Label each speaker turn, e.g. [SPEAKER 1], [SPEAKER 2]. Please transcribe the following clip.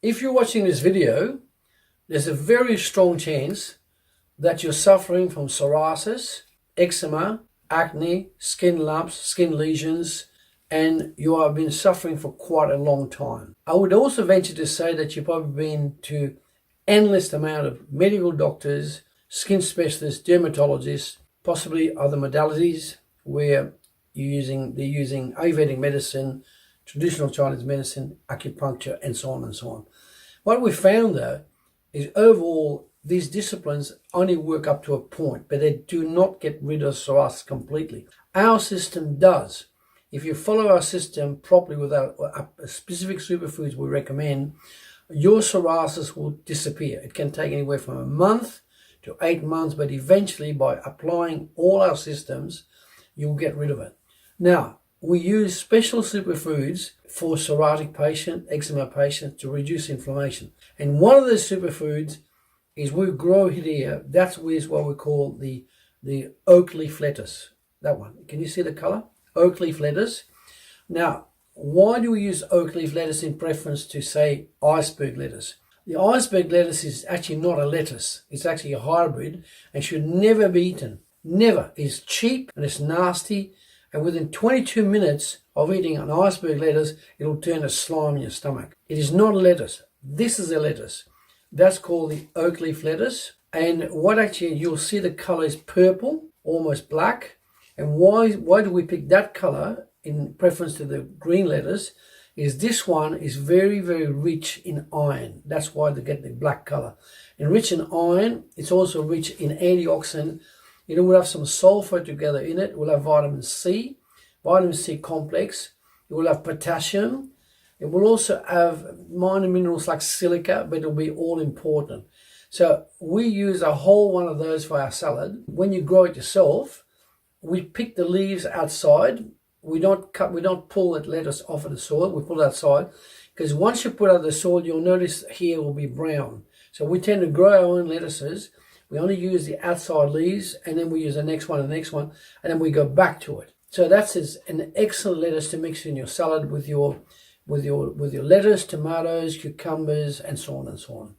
[SPEAKER 1] If you're watching this video, there's a very strong chance that you're suffering from psoriasis, eczema, acne, skin lumps, skin lesions, and you have been suffering for quite a long time. I would also venture to say that you've probably been to endless amount of medical doctors, skin specialists, dermatologists, possibly other modalities where they're using Ayurvedic medicine, traditional Chinese medicine, acupuncture, and so on and so on. What we found though is overall these disciplines only work up to a point, but they do not get rid of psoriasis completely. Our system does. If you follow our system properly with our specific superfoods we recommend, your psoriasis will disappear. It can take anywhere from a month to 8 months, but eventually by applying all our systems, you'll get rid of it. Now, we use special superfoods for psoriatic patients, eczema patients to reduce inflammation. And one of those superfoods is we grow here. That is what we call the Oakleaf lettuce. That one. Can you see the color? Oakleaf lettuce. Now, why do we use Oakleaf lettuce in preference to, say, iceberg lettuce? The iceberg lettuce is actually not a lettuce. It's actually a hybrid and should never be eaten. Never. It's cheap and it's nasty. And within 22 minutes of eating an iceberg lettuce, it'll turn to slime in your stomach. It is not a lettuce. This is a lettuce. That's called the Oakleaf lettuce. And what actually, you'll see the color is purple, almost black. And why do we pick that color in preference to the green lettuce? Is this one is very, very rich in iron. That's why they get the black color. And rich in iron, it's also rich in antioxidant. It will have some sulfur together in it. It will have vitamin C complex. It will have potassium. It will also have minor minerals like silica, but it will be all important. So we use a whole one of those for our salad. When you grow it yourself, we pick the leaves outside. We don't pull that lettuce off of the soil. We pull it outside because once you put it out of the soil, you'll notice here will be brown. So we tend to grow our own lettuces. We only use the outside leaves, and then we use the next one, and then we go back to it. So that's an excellent lettuce to mix in your salad with your lettuce, tomatoes, cucumbers, and so on and so on.